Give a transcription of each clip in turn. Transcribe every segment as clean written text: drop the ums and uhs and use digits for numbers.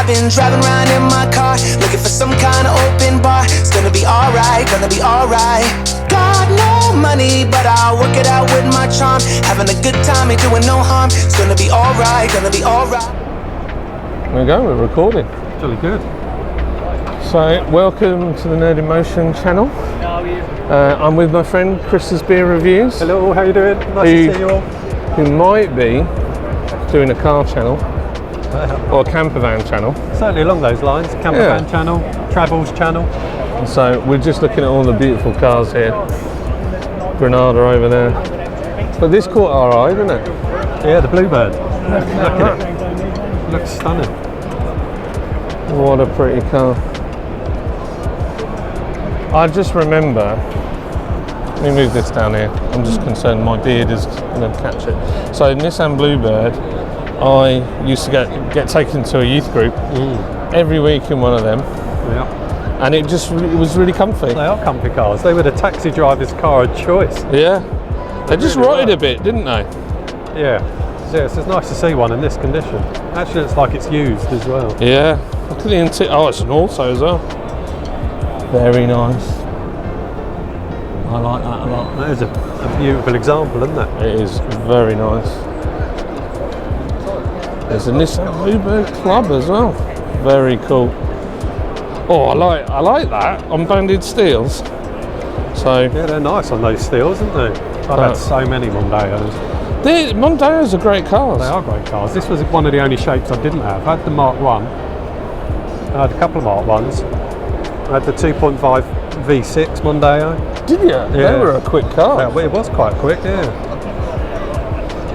I've been driving around in my car, looking for some kind of open bar. It's gonna be alright, gonna be alright. Got no money, but I'll work it out with my charm. Having a good time, ain't doing no harm. It's gonna be alright, gonna be alright. There we go, we're recording. Really good. So, welcome to the Nerd in Motion channel. I'm with my friend Chris's Beer Reviews. Hello, how you doing? Nice to see you all. Who might be doing a car channel or a camper van channel. Certainly along those lines. Camper van channel, travels channel. So we're just looking at all the beautiful cars here. Granada over there. But this caught our eye, didn't it? Yeah, the Bluebird. Look at it. Looks stunning. What a pretty car. I just remember, let me move this down here. I'm just concerned my beard is going to catch it. So Nissan Bluebird, I used to get taken to a youth group every week in one of them. Yeah. And it was really comfy. They are comfy cars. They were the taxi driver's car of choice. Yeah. They just really rotted were. a bit, didn't they? Yeah. Yeah, it's nice to see one in this condition. Actually, it's like it's used as well. Yeah. Look at the oh, it's an auto as well. Very nice. I like that a lot. That is a beautiful example, isn't it? It is very nice. There's a Nissan Bluebird Club as well. Very cool. Oh, I like that on banded steels. So yeah, they're nice on those steels, aren't they? I've had so many Mondeos. Mondeos are great cars. They are great cars. This was one of the only shapes I didn't have. I had the Mark 1. I had a couple of Mark 1s. I had the 2.5 V6 Mondeo. Did you? Yeah. They were a quick car. Yeah, well, it was quite quick, yeah.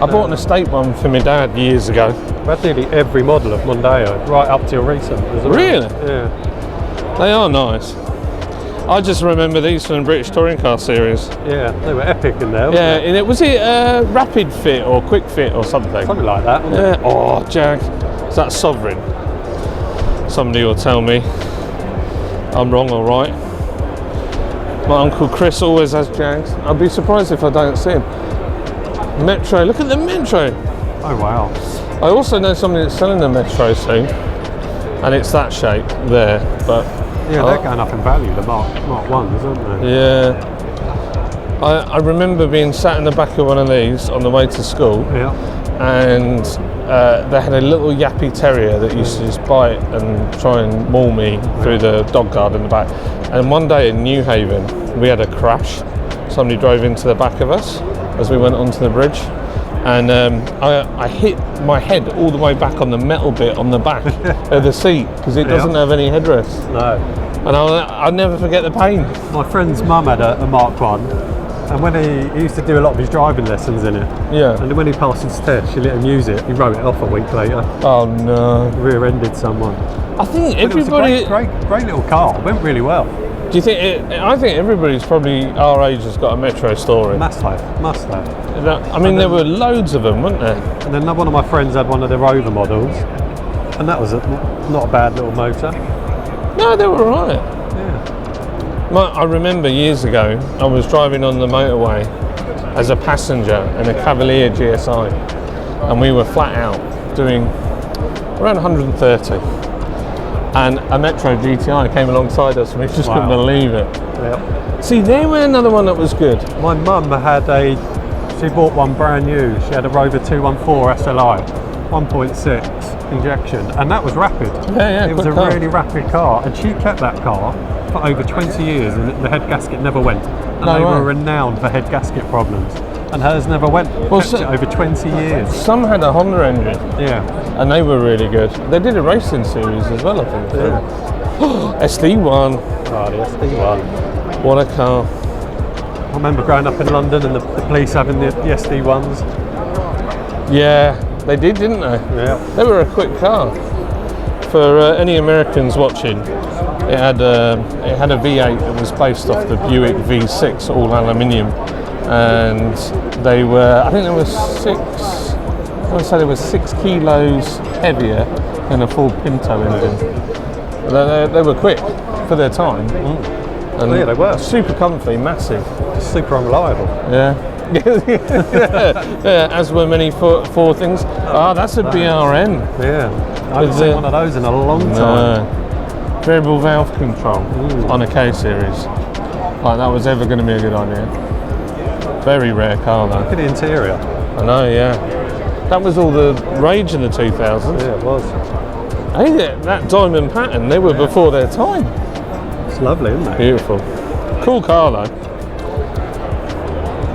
I bought an estate one for my dad years ago. I had nearly every model of Mondeo, right up till recent as well. Really? Yeah. They are nice. I just remember these from the British Touring Car Series. Yeah, they were epic in there. Yeah, and was it Rapid Fit or Quick Fit or something? Something like that. Yeah. Oh, Jag. Is that Sovereign? Somebody will tell me I'm wrong or right. My Uncle Chris always has Jags. I'd be surprised if I don't see him. Metro, look at the Metro. Oh wow. I also know somebody that's selling the Metro soon, and it's that shape there, but yeah, they're going up in value, the Mark 1s, aren't they? Yeah. I remember being sat in the back of one of these on the way to school, and they had a little yappy terrier that used to just bite and try and maul me through the dog guard in the back. And one day in New Haven, we had a crash. Somebody drove into the back of us as we went onto the bridge, and I hit my head all the way back on the metal bit on the back of the seat because it doesn't have any headrest. No. And I'll never forget the pain. My friend's mum had a Mark 1, and when he used to do a lot of his driving lessons in it. Yeah. And when he passed his test, she let him use it. He wrote it off a week later. Oh no. Rear-ended someone. I think But everybody. it was a great little car. It went really well. Do you think? I think everybody's probably our age has got a Metro story. Must have. I mean, there were loads of them, weren't there? And then one of my friends had one of the Rover models, and that was not a bad little motor. No, they were alright. Yeah. I remember years ago, I was driving on the motorway as a passenger in a Cavalier GSI, and we were flat out doing around 130. And a Metro GTI came alongside us, and we just couldn't believe it. Yep. See, they were another one that was good. My mum she bought one brand new. She had a Rover 214 SLI, 1.6 injection, and that was rapid. Yeah, it was a really rapid car, and she kept that car for over 20 years, and the head gasket never went. And they were renowned for head gasket problems, and hers never went. Kept it over 20 years. Some had a Honda engine. Yeah. And they were really good. They did a racing series as well, I think. Yeah. SD1. Oh, the SD1. What a car. I remember growing up in London and the police having the SD1s. Yeah, they did, didn't they? Yeah. They were a quick car. For any Americans watching, it had a V8 that was based off the Buick V6, all aluminium, and they were, I think there was 6 kilos heavier than a full Pinto engine. They were quick for their time. And yeah, they were super comfy, massive, super unreliable. Yeah. yeah, as were many four things. Ah, that's a BRN. Yeah, I haven't seen one of those in a long time. Variable valve control on a K series. Like that was ever going to be a good idea. Very rare car though. Look at the interior. I know, yeah. That was all the rage in the 2000s. Yeah, it was. Hey, that diamond pattern, they were before their time. It's lovely, isn't it? Beautiful. Cool car though.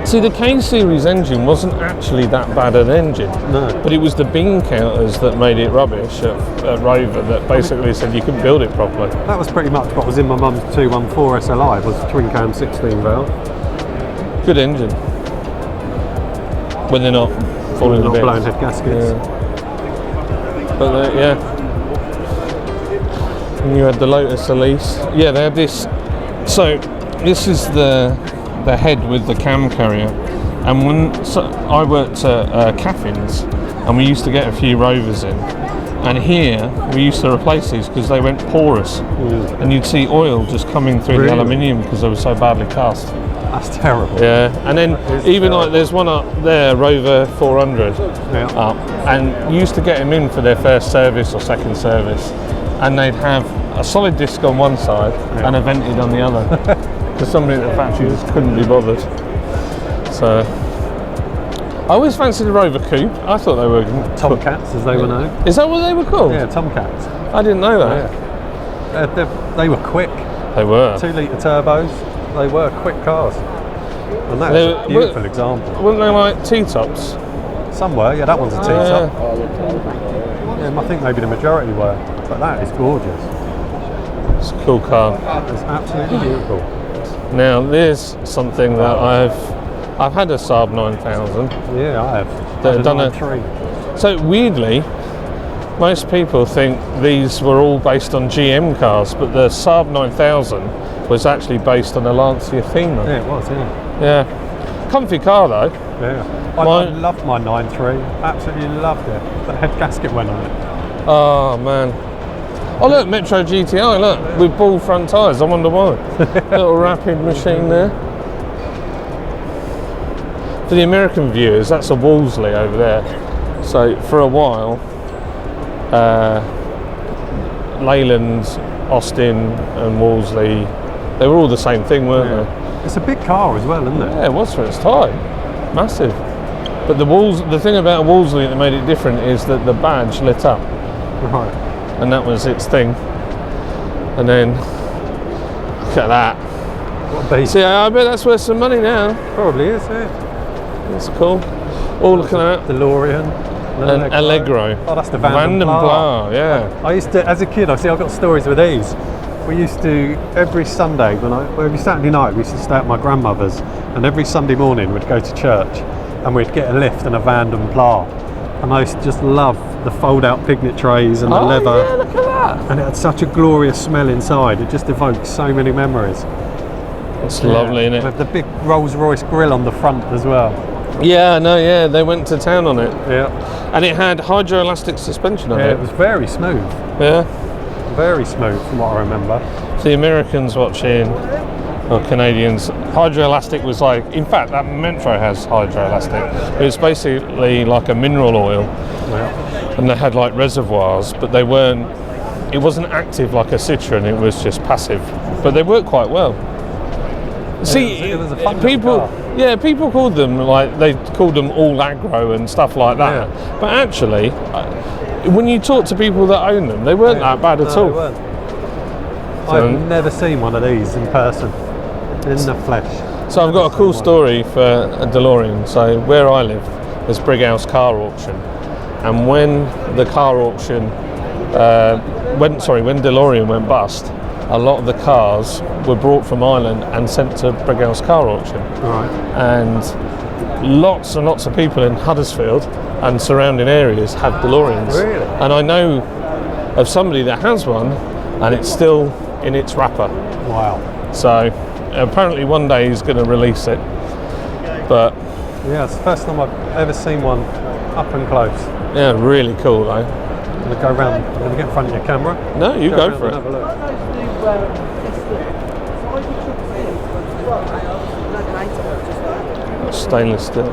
See, the K-Series engine wasn't actually that bad an engine. No. But it was the bean counters that made it rubbish at Rover that basically said you couldn't build it properly. That was pretty much what was in my mum's 214 SLI, was twin cam 16 valve. Good engine. When they're not falling Not to bits. blown head gaskets. Yeah. But yeah. And you had the Lotus Elise. Yeah, they had this. So this is the head with the cam carrier. And when I worked at Caffins, and we used to get a few Rovers in. And here we used to replace these because they went porous, and you'd see oil just coming through the aluminium because they were so badly cast. That's terrible. Yeah, and then even like there's one up there, Rover 400, up, and you used to get them in for their first service or second service, and they'd have a solid disc on one side and a vented on the other, because somebody at the factory just couldn't be bothered. So I always fancied a Rover Coupe. I thought they were Tomcats, as they were known. Is that what they were called? Yeah, Tomcats. I didn't know that. Yeah. They were quick. They were. 2 litre turbos. They were quick cars. And that is a beautiful example. Weren't they like T-tops? Some were, yeah, that one's a T-top. Yeah, I think maybe the majority were. But that is gorgeous. It's a cool car. It's absolutely beautiful. Now there's something that I've had a Saab 9000. Yeah, I have. They've done a 3. So weirdly, most people think these were all based on GM cars, but the Saab 9000 was actually based on a Lancia Athena. Yeah, it was, yeah. Yeah. Comfy car though. Yeah. I loved my 9.3. Absolutely loved it. The head gasket went on it. Oh man. Oh look, Metro GTI, look, with ball front tyres, I wonder why. Little rapid machine there. For the American viewers, that's a Wolseley over there. So for a while, Leyland, Austin and Wolseley, they were all the same thing, weren't they? It's a big car as well, isn't it? Yeah, it was for its time. Massive. But the thing about a Wolseley that made it different is that the badge lit up. Right. And that was its thing. And then, look at that. What a beast. See, I bet that's worth some money now. Probably is, yeah. That's cool. All looking at DeLorean. an Allegro. Oh, that's the Van den Pla, yeah. I used to, as a kid, I've got stories with these. We used to, every Sunday, every Saturday night, we used to stay at my grandmother's, and every Sunday morning we'd go to church, and we'd get a lift and a Van den Pla. And I used to just love the fold-out picnic trays and the leather. Yeah, look at that. And it had such a glorious smell inside. It just evokes so many memories. It's lovely, isn't it? With the big Rolls-Royce grille on the front as well. Yeah, no, yeah, they went to town on it. Yeah. And it had hydroelastic suspension on Yeah, it. it was very smooth. Yeah. Very smooth from what I remember. The Americans watching, or Canadians, hydroelastic was like, in fact, that Metro has hydroelastic. It was basically like a mineral oil. Yeah. And they had like reservoirs, but they weren't, it wasn't active like a Citroen, it was just passive. But they worked quite well. See, it was a fun people, car. yeah, people called them like, they called them all aggro and stuff like that. Yeah. But actually, when you talk to people that own them, they weren't that bad at all. They weren't. I've never seen one of these in person, in the flesh. So I've got a cool story for a DeLorean. So where I live, there's Brighouse Car Auction, and when the car auction, when DeLorean went bust, a lot of the cars were brought from Ireland and sent to Brighouse Car Auction. Right. And lots and lots of people in Huddersfield and surrounding areas have DeLoreans. Really? And I know of somebody that has one, and it's still in its wrapper. Wow. So apparently one day he's going to release it. But Yeah, it's the first time I've ever seen one up and close. yeah, really cool though. I'm going to go around, I'm going to get in front of your camera. No, you go for and it. have a look. stainless steel.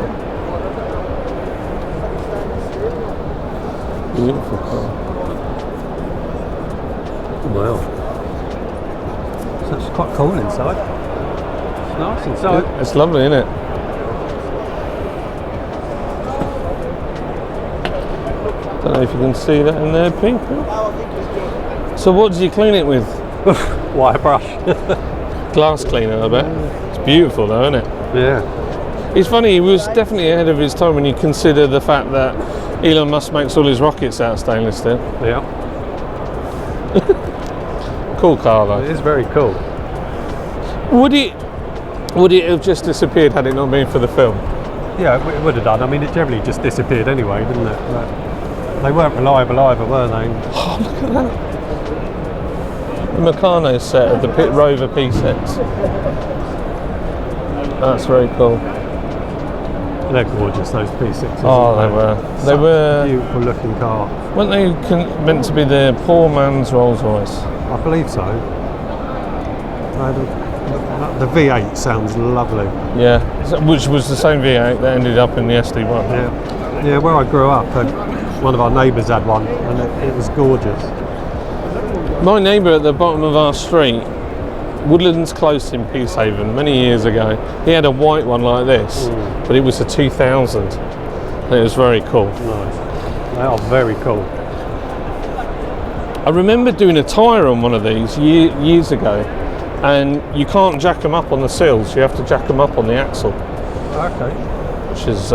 Beautiful car. Wow. So it's quite cool inside. It's nice inside. It's lovely, isn't it? Don't know if you can see that in there, people. So what did you clean it with? Wire brush. Glass cleaner, I bet. It's beautiful though, isn't it? Yeah. It's funny, he was definitely ahead of his time when you consider the fact that Elon Musk makes all his rockets out of stainless steel. Yeah. Cool car though. It is very cool. Would it have just disappeared had it not been for the film? Yeah, it would have done. I mean, it generally just disappeared anyway, didn't it? But they weren't reliable either, were they? Oh, look at that. The Meccano set of the Pit Rover P6. That's very cool. They're gorgeous, those P6s. Oh, they were. They were beautiful looking car. Weren't they meant to be the poor man's Rolls Royce? I believe so. The V8 sounds lovely. Yeah, which was the same V8 that ended up in the SD1. Yeah, yeah. Where I grew up, one of our neighbours had one, and it was gorgeous. My neighbour at the bottom of our street, Woodlands Close in Peacehaven, many years ago, he had a white one like this, but it was a 2000. And it was very cool. Nice. They are very cool. I remember doing a tyre on one of these years ago, and you can't jack them up on the sills, you have to jack them up on the axle. Okay. Which is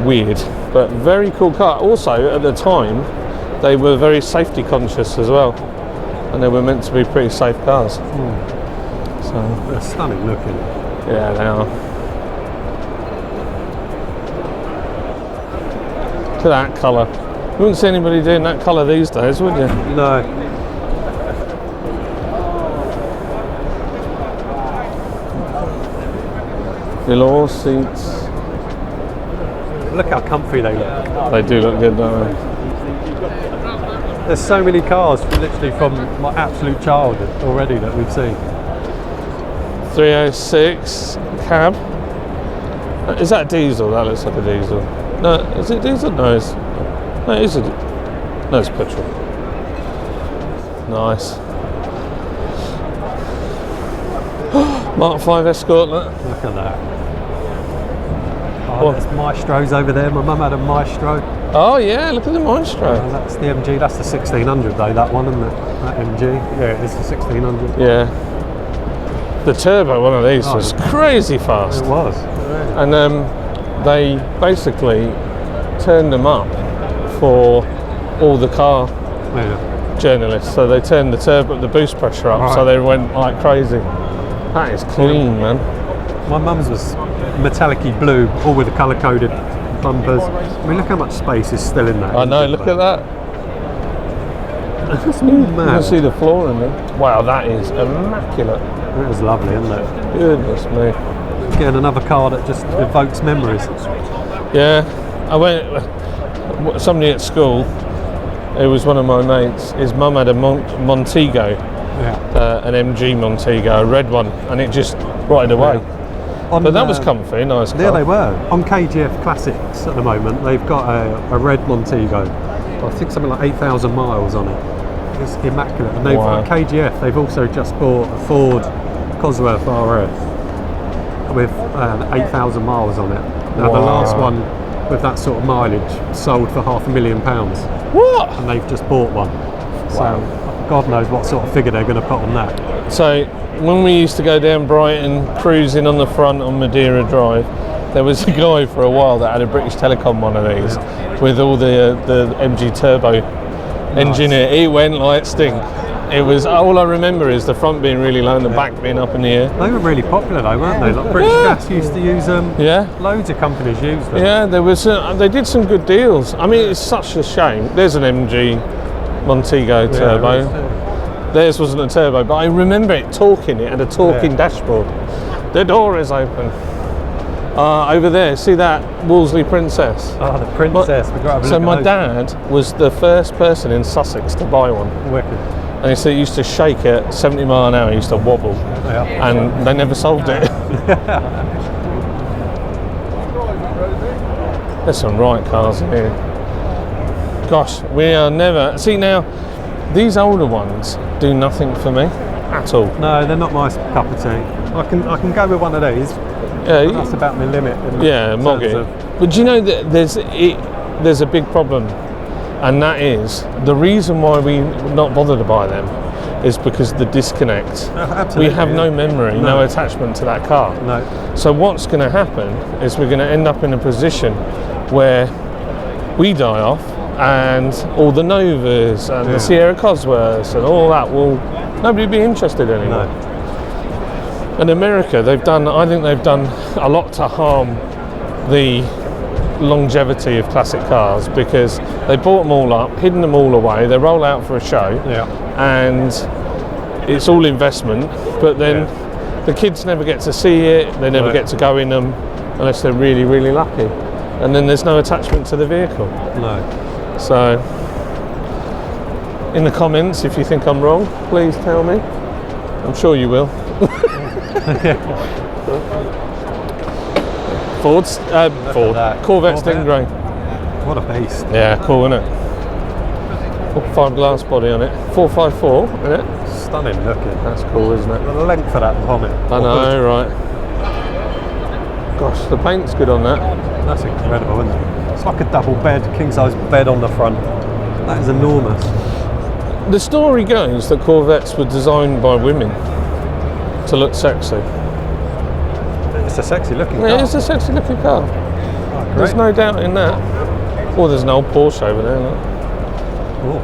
weird, but very cool car. Also, at the time, they were very safety conscious as well, and they were meant to be pretty safe cars. So they're stunning looking. Yeah, they are. Look at that colour. You wouldn't see anybody doing that colour these days, would you? No. Allure seats. Look how comfy they look. They do look good, don't they? There's so many cars literally from my absolute childhood already that we've seen. 306 cab. Is that diesel? That looks like a diesel. No, is it diesel? No, it's petrol. Nice. Mark 5 Escort, look. Look at that. Oh, there's Maestros over there. My mum had a Maestro. Oh yeah, look at the Maestro. That's the MG. That's the 1600 though, that one, isn't it? That MG. Yeah, it is the 1600. Yeah. The turbo one of these was crazy fast. It was. And they basically turned them up for all the car journalists. So they turned the boost pressure up, so they went like crazy. That is clean, man. My mum's was metallic-y blue, all with the colour-coded bumpers. I mean, look how much space is still in that. I know, look at that. That's You mad. can see the floor in there. Wow, that is immaculate. It was lovely, isn't it? Goodness me. Getting another car that just evokes memories. Yeah, I went. Somebody at school, it was one of my mates. His mum had a Montego, an MG Montego, a red one, and it just rotted away. But that was comfy, nice car. Yeah, they were. On KGF Classics at the moment, they've got a red Montego. I think something like 8,000 miles on it. It's immaculate. And they've at KGF, they've also just bought a Ford Cosworth RS with 8,000 miles on it. Now the last one with that sort of mileage sold for £500,000. What? And they've just bought one. So God knows what sort of figure they're going to put on that. So when we used to go down Brighton cruising on the front on Madeira Drive, there was a guy for a while that had a British Telecom one of these with all the MG Turbo engine in it. It went like stink. It was, all I remember is the front being really low and the back being up in the air. They were really popular though, weren't they? Like British Gas used to use them. Yeah. Loads of companies used them. Yeah, there was. They did some good deals. I mean, it's such a shame. There's an MG Montego Turbo. Theirs wasn't a turbo, but I remember it talking. It had a talking dashboard. The door is open. Over there, see that Wolseley Princess? Oh, the Princess. We've got to have a So look my at dad was the first person in Sussex to buy one. Wicked. And he said it used to shake at 70 mile an hour, it used to wobble. And they never solved it. There's some right cars in here. Gosh, we are never... See now, these older ones do nothing for me at all. No, they're not my cup of tea. I can go with one of these. Yeah, But that's about my limit. moggy. But do you know that there's a big problem, and that is the reason why we're not bothered to buy them is because the disconnect. Absolutely, we have no memory, no attachment to that car. No. So what's going to happen is we're going to end up in a position where we die off, and all the Novas and the Sierra Cosworths and all that nobody will be interested anymore. No. In America, I think they've done a lot to harm the longevity of classic cars, because they bought them all up, hidden them all away, they roll out for a show, and it's all investment, but then the kids never get to see it, they never get to go in them unless they're really, really lucky, and then there's no attachment to the vehicle. No. So, in the comments, if you think I'm wrong, please tell me. I'm sure you will. Corvette Stingray. What a beast. Yeah, cool, isn't it? 5 glass body on it. 454, isn't it? Stunning looking. That's cool, isn't it? The length of that bonnet. I know, right. Gosh, the paint's good on that. That's incredible, isn't it? It's like a double bed, king size bed on the front. That is enormous. The story goes that Corvettes were designed by women to look sexy. It's a sexy looking car. It is a sexy looking car. Oh, There's no doubt in that. Oh, there's an old Porsche over there. Look. Oh,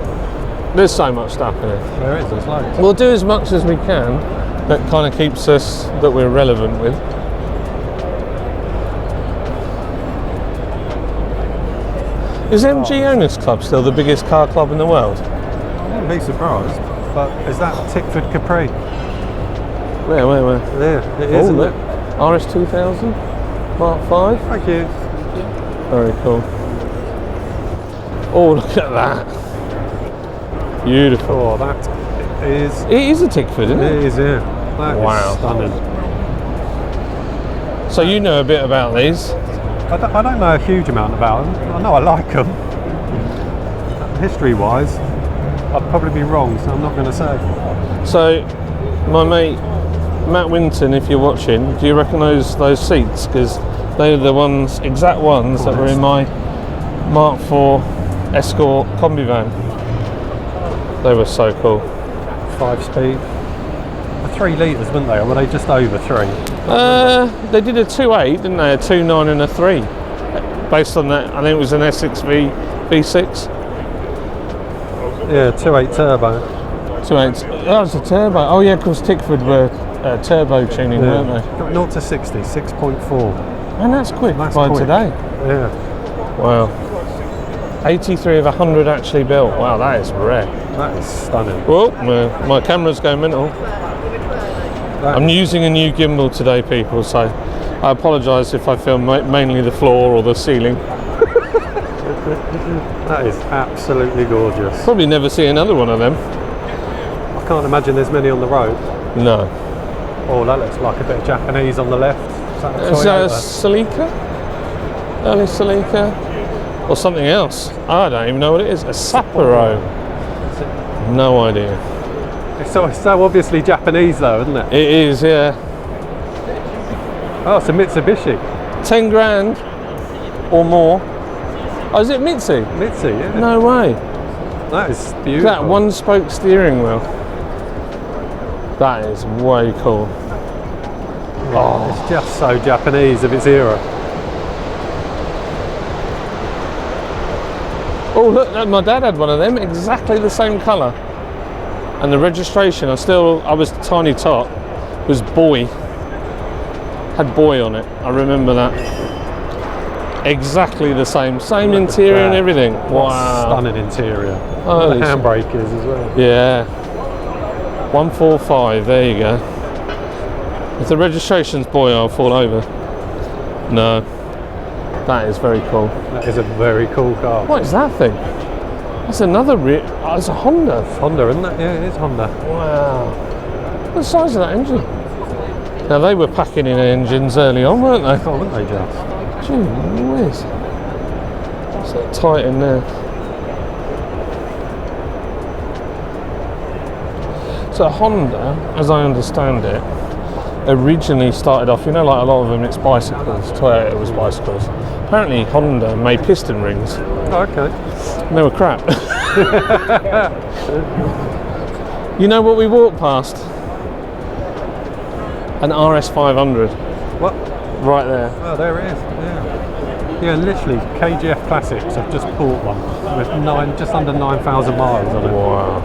There's so much stuff in it. there is, there's loads. We'll do as much as we can that kind of keeps us, that we're relevant with. Is MG Owners Club still the biggest car club in the world? I wouldn't be surprised, but is that Tickford Capri? Where? Yeah, it is, isn't look. it? RS2000 Mark 5. Thank you. Very cool. Oh, look at that. Beautiful. Oh, that is... It is a Tickford, isn't it? It is, yeah. That Wow. is stunning. So you know a bit about these. I don't know a huge amount about them. I know I like them. History-wise, I'd probably be wrong, so I'm not going to say. So, my mate Matt Winton, if you're watching, do you recognise those seats? Because they're the exact ones that were in my Mark IV Escort combi van. They were so cool. 5-speed. 3 litres, weren't they? Or were they just over 3? They did a 2.8, didn't they? A 2.9 and a 3. Based on that, I think it was an S6 V6. Yeah, 2.8 turbo. 2.8. That was a turbo. Oh yeah, because Tickford were turbo tuning, weren't they? 0 to 60, 6.4. And that's quick That's by quick. today. Yeah. Wow. 83 of 100 actually built. Wow, that is rare. That is stunning. Well, my camera's going mental. I'm using a new gimbal today, people, so I apologise if I film mainly the floor or the ceiling. That is absolutely gorgeous. Probably never see another one of them. I can't imagine there's many on the road. No. Oh, that looks like a bit of Japanese on the left. Is that a Is that a Toyota? Celica? Early Celica? Or something else? I don't even know what it is. A Sapporo. No idea. It's so obviously Japanese though, isn't it? It is, yeah. Oh, it's a Mitsubishi. 10 grand or more. Oh, is it Mitsu? Mitsu, yeah. No way. That is beautiful. Look at that 1-spoke steering wheel. That is way cool. Oh, it's just so Japanese of its era. Oh look, my dad had one of them, exactly the same colour. And the registration, I was tiny tot, was boy. Had boy on it, I remember that. Exactly the same interior and everything. Wow. Stunning interior. Holy the handbrake is as well. Yeah. 145, there you go. If the registration's boy, I'll fall over. No. That is very cool. That is a very cool car. What is that thing? That's another it's a Honda. Honda, isn't it? Yeah, it is Honda. Wow. What's the size of that engine? Now they were packing in engines early on, weren't they? Oh, weren't they just? Gee whiz. So tight in there. So Honda, as I understand it, originally started off, you know, like a lot of them, it's bicycles. Toyota was bicycles. Apparently Honda made piston rings. Oh, okay. And they were crap. You know what we walked past? An RS 500. What? Right there. Oh, there it is. Yeah, literally, KGF Classics. I've just bought one with just under 9,000 miles on it. Wow.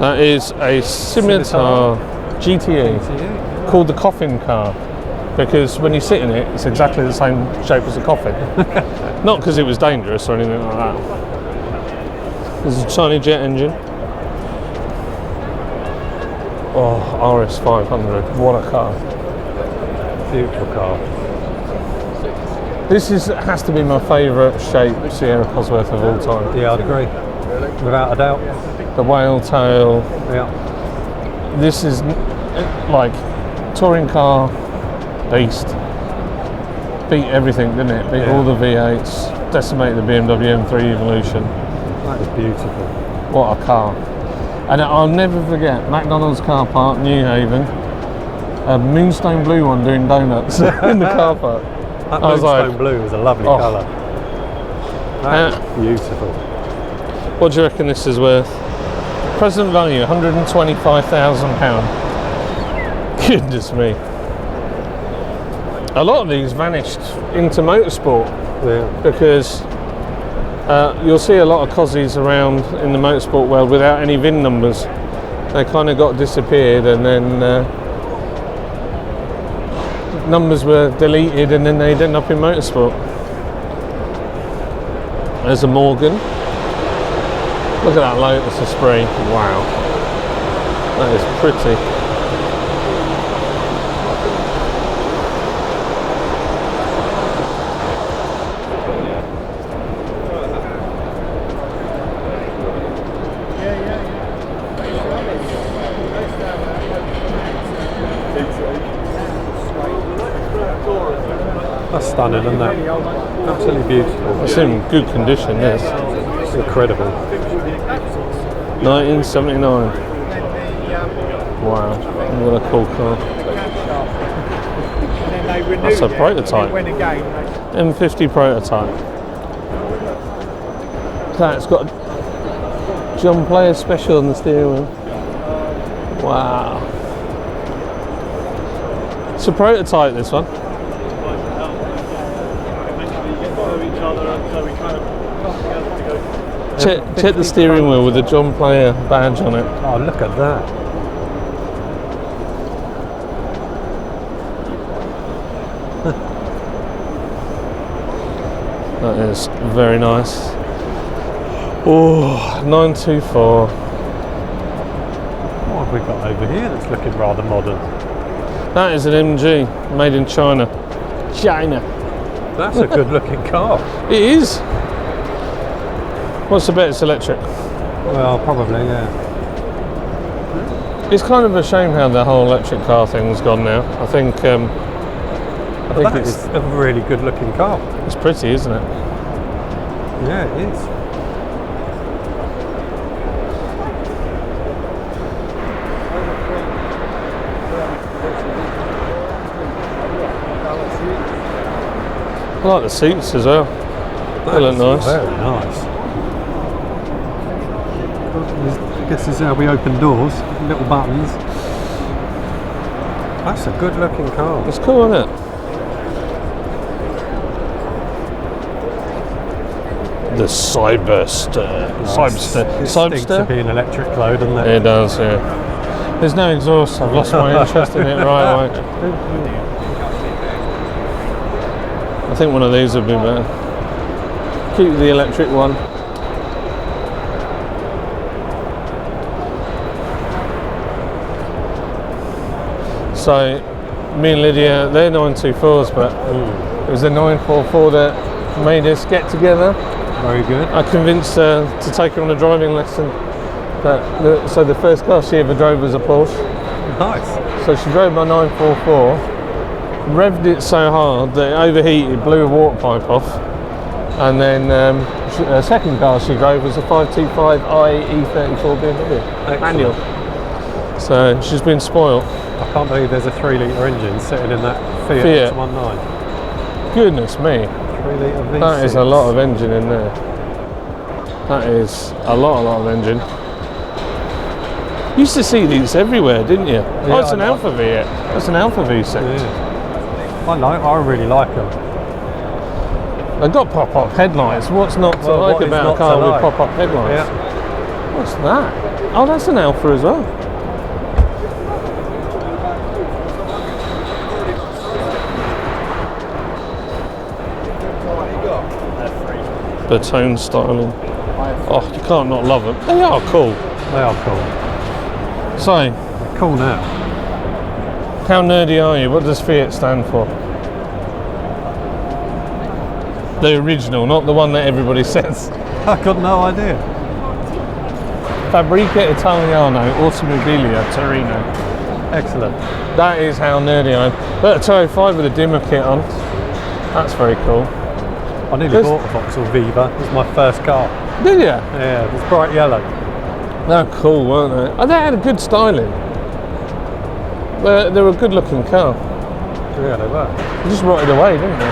That is a Scimitar GTE called the coffin car, because when you sit in it, it's exactly the same shape as a coffin. Not because it was dangerous or anything like that. There's a tiny jet engine. Oh, RS 500. What a car. Beautiful car. This has to be my favourite shape Sierra Cosworth of all time. Yeah, I'd agree. Without a doubt. The whale tail. Yeah. This is like touring car beast. Beat everything, didn't it? Beat all the V8s. Decimated the BMW M3 Evolution. That is beautiful. What a car. And I'll never forget McDonald's car park, New Haven. A moonstone blue one doing donuts in the car park. That I was moonstone like, blue is a lovely colour. That's beautiful. What do you reckon this is worth? Present value, £125,000. Goodness me. A lot of these vanished into motorsport because you'll see a lot of Cozzies around in the motorsport world without any VIN numbers. They kind of got disappeared, and then numbers were deleted, and then they'd end up in motorsport. There's a Morgan. Look at that Lotus Esprit. Wow. That is pretty. That's stunning, isn't it? Absolutely beautiful. It's in good condition, yes. It's incredible. 1979. Wow, what a cool car. That's a prototype. M50 prototype. That's got a John Player special on the steering wheel. Wow. It's a prototype, this one. Check the steering wheel with the John Player badge on it. Oh, look at that. That is very nice. Oh, 924. What have we got over here that's looking rather modern? That is an MG made in China. China. That's a good looking car. It is. What's the bet? It's electric. Well, probably, yeah. It's kind of a shame how the whole electric car thing's gone now. I think It's a really good looking car. it's pretty, isn't it? Yeah, it is. I like the seats as well. They look nice. Very nice. I guess this is how we open doors. Little buttons. That's a good looking car. It's cool, isn't it? The Cyberster. It stinks of being electric though, doesn't it? It does, yeah. There's no exhaust. I've lost my interest in it right away. I think one of these would be better. Keep the electric one. So, me and Lydia, they're 924s, but it was the 944 that made us get together. Very good. I convinced her to take her on a driving lesson. So the first car she ever drove was a Porsche. Nice. So she drove my 944, revved it so hard that it overheated, blew a water pipe off, And then the second car she drove was a 525i E34 BMW manual. So she's been spoiled. I can't believe there's a 3-litre engine sitting in that Fiat 19. Goodness me. 3-litre V6. That is a lot of engine in there. That is a lot of engine. You used to see these everywhere, didn't you? Yeah, oh, it's an Alpha V8. That's an Alpha V6. Yeah. I really like them. They've got pop-up headlights. What's not to like about a car with pop-up headlights? Yeah. What's that? Oh, that's an Alpha as well. Baton styling. Oh, you can't not love them. They are cool. They are cool. So, they're cool now. How nerdy are you? What does Fiat stand for? The original, not the one that everybody says. I've got no idea. Fabbrica Italiano Automobilia Torino. Excellent. That is how nerdy I am. Look, a 205 with a dimmer kit on. That's very cool. I nearly bought a Vauxhall Viva. It was my first car. Did you? Yeah, it was bright yellow. They were cool, weren't they? Oh, they had a good styling. They were a good looking car. Yeah, they were. They just rotted away, didn't they?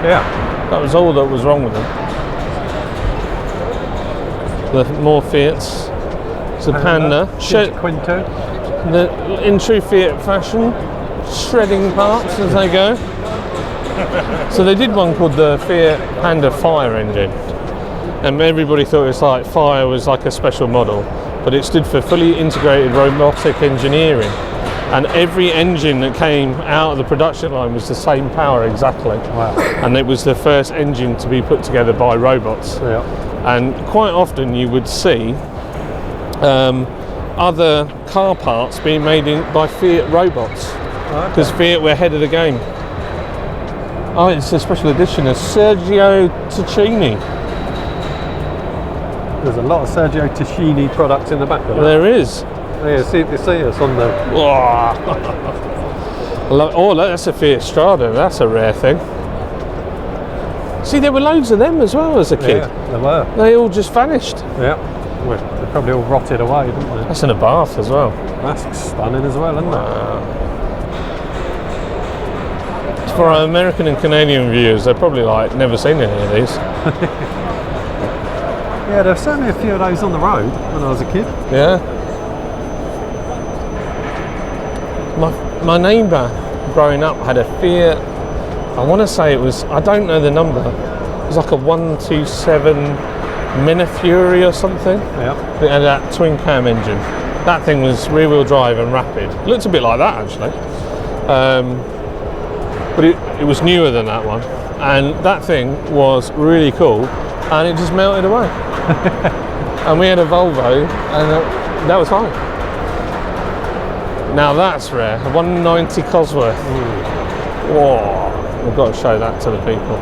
Yeah. That was all that was wrong with them. The more Fiats. It's a Panda. Quinto. In true Fiat fashion, shredding parts as they go. So they did one called the Fiat Panda Fire engine. And everybody thought it was like Fire was like a special model, but it stood for fully integrated robotic engineering. And every engine that came out of the production line was the same power exactly. Wow. And it was the first engine to be put together by robots. Yeah. And quite often you would see other car parts being made by Fiat robots, because Fiat were ahead of the game. Oh, it's a special edition of Sergio Ticini. There's a lot of Sergio Ticini products in the back of it. There is. Yeah, see us on the... Oh, that's a Fiat Strada. That's a rare thing. See, there were loads of them as well as a kid. Yeah, there were. They all just vanished. Yeah. Well, they probably all rotted away, didn't they? That's in a bath as well. That's stunning as well, isn't it? For our American and Canadian viewers, they're probably like never seen any of these. Yeah, there were certainly a few of those on the road when I was a kid. Yeah. My neighbour growing up had a Fiat, I want to say it was, I don't know the number, it was like a 127 Minifury or something. Yeah. It had that twin cam engine. That thing was rear wheel drive and rapid. It looked a bit like that actually. But it was newer than that one. And that thing was really cool and it just melted away. And we had a Volvo and that was fine. Now that's rare, a 190 Cosworth. Whoa, we've got to show that to the people.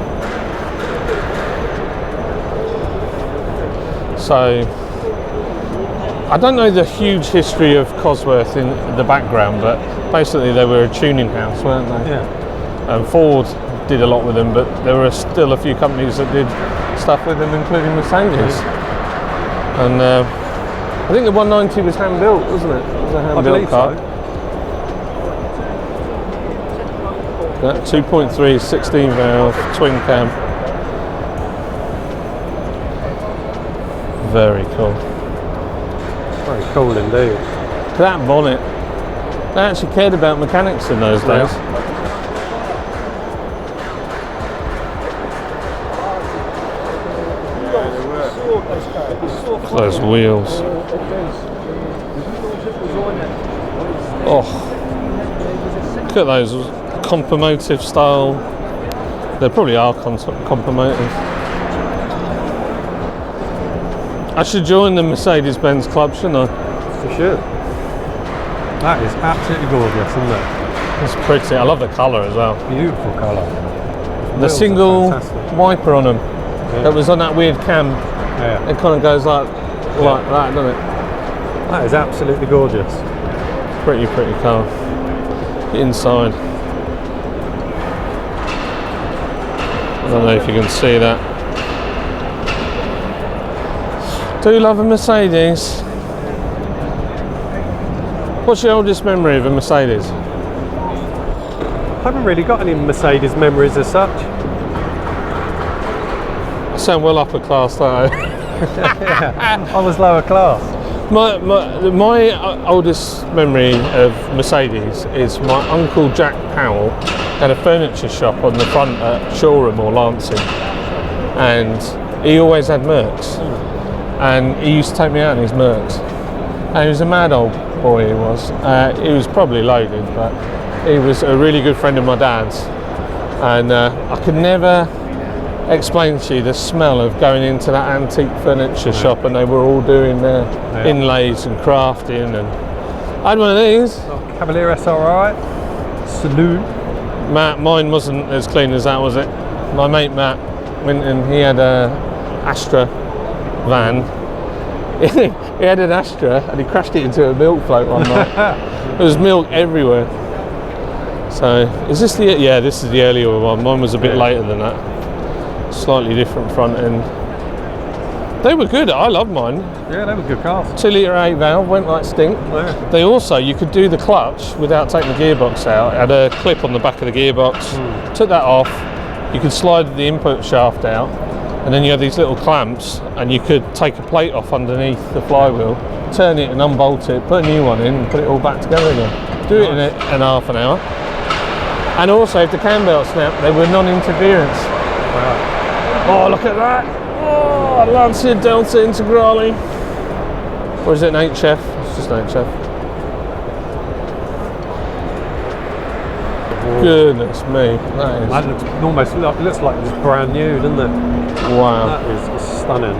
So, I don't know the huge history of Cosworth in the background, but basically they were a tuning house, weren't they? Yeah. And Ford did a lot with them, but there were still a few companies that did stuff with them, including Mercedes. And I think the 190 was hand-built, wasn't it? It was a hand-built car. So. That 2.3 16 valve twin cam. Very cool. Very cool indeed. That bonnet. They actually cared about mechanics in those days. Those wheels. Oh, look at those compomotive style. They probably are compomotive. I should join the Mercedes-Benz club, shouldn't I? For sure. That is absolutely gorgeous, isn't it? It's pretty. I love the colour as well. Beautiful colour. The single wiper on them that was on that weird cam. Yeah. It kind of goes like that, doesn't it? That is absolutely gorgeous. Pretty car. Inside. I don't know if you can see that. Do you love a Mercedes? What's your oldest memory of a Mercedes? I haven't really got any Mercedes memories as such. I sound well upper class, don't I? I was lower class. My oldest memory of Mercedes is my uncle Jack Powell had a furniture shop on the front at Shoreham or Lancing, and he always had Mercs, and he used to take me out in his Mercs, and he was a mad old boy. He was probably loaded, but he was a really good friend of my dad's, and I could never explain to you the smell of going into that antique furniture shop, and they were all doing their inlays and crafting, and I had one of these. Cavalier SRI Saloon. Mine wasn't as clean as that, was it? My mate Matt went and he had a Astra van. He had an Astra and he crashed it into a milk float one night. There was milk everywhere. So is this the? Yeah, this is the earlier one. Mine was a bit later than that. Slightly different front end. They were good. I loved mine. Yeah, they were good cars. 2 litre 8 valve, went like stink. Yeah. They also, you could do the clutch without taking the gearbox out. It had a clip on the back of the gearbox. Took that off. You could slide the input shaft out, and then you had these little clamps, and you could take a plate off underneath the flywheel, turn it and unbolt it, put a new one in, and put it all back together again. Do it in in half an hour. And also, if the cam belt snapped, they were non-interference. Wow. Oh, look at that! Oh, Lancia Delta Integrale. Or is it an HF? It's just an HF. Goodness me, that is... That looks like it's brand new, doesn't it? Wow. That is stunning.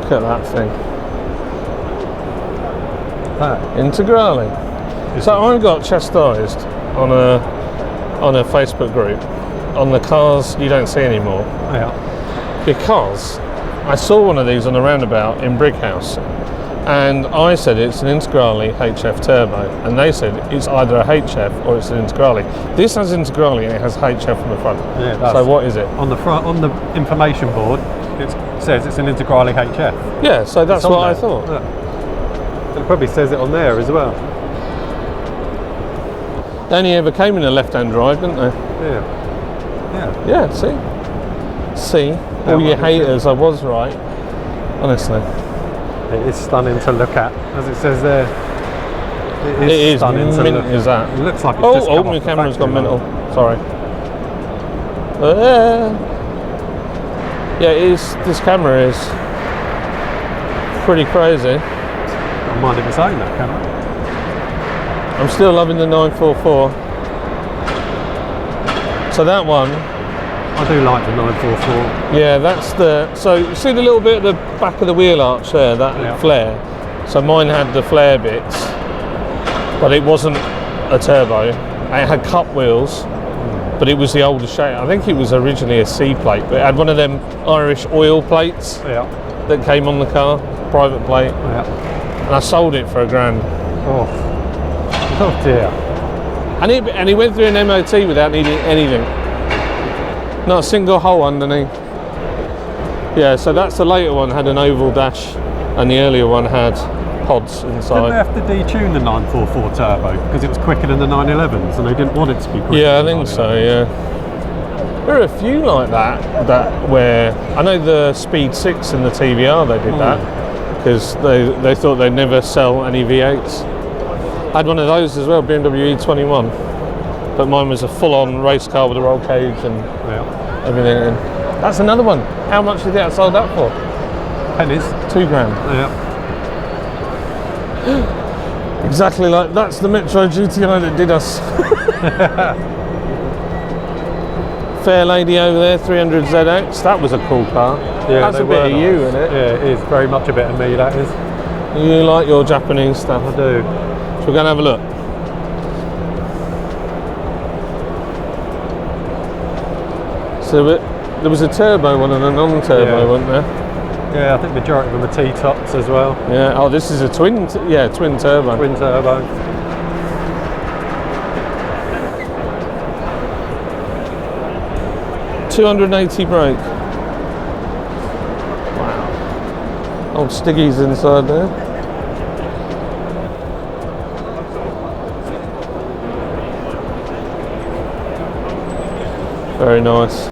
Look at that thing. That. Integrale. So I got chastised on a Facebook group on the cars you don't see anymore. Yeah. Because I saw one of these on a roundabout in Brighouse, and I said it's an Integrale HF Turbo, and they said it's either a HF or it's an Integrale. This has Integrale and it has HF on the front. Yeah, it does. So what is it? On the front, on the information board, it says it's an Integrale HF. Yeah, so that's what I thought. Yeah. It probably says it on there as well. They only ever came in a left-hand drive, didn't they? Yeah. Yeah. Yeah, see? All you haters, I was right. Honestly. It is stunning to look at, as it says there. It is stunning to mint look as that. It looks like it's just come my off the camera's gone factory mental. line. Sorry. Yeah, this camera is pretty crazy. Don't mind if it's own that camera. I'm still loving the 944. So that one, I do like the 944. yeah, that's so you see the little bit at the back of the wheel arch there, that flare? So mine had the flare bits, but it wasn't a turbo. It had cup wheels, but it was the older shape. I think it was originally a C plate, but it had one of them Irish oil plates that came on the car, private plate. Yeah. And I sold it for £1,000. Oh dear. And he went through an MOT without needing anything. Not a single hole underneath. Yeah, so that's the later one, had an oval dash, and the earlier one had pods inside. Didn't they have to detune the 944 turbo because it was quicker than the 911s, and they didn't want it to be quicker? Yeah, I than think the so. 911s? Yeah, there are a few like that where I know the Speed 6 and the TVR they did that because they thought they'd never sell any V8s. I had one of those as well, BMW E21, but mine was a full-on race car with a roll cage and everything in. That's another one. How much did you think I sold that for? Pennies. £2,000. Yeah. Exactly like that's the Metro GTI that did us. Fair lady over there, 300ZX. That was a cool car. Yeah, that's a bit of you, isn't it? Yeah, it is very much a bit of me. That is. You like your Japanese stuff. I do. So we're going to have a look. So There was a turbo one and a non-turbo, Yeah. wasn't there? Yeah, I think majority of them are T-tops as well. Yeah. Oh, this is a twin turbo. Twin turbo. $280 brake. Wow. Old Stiggy's inside there. Very nice.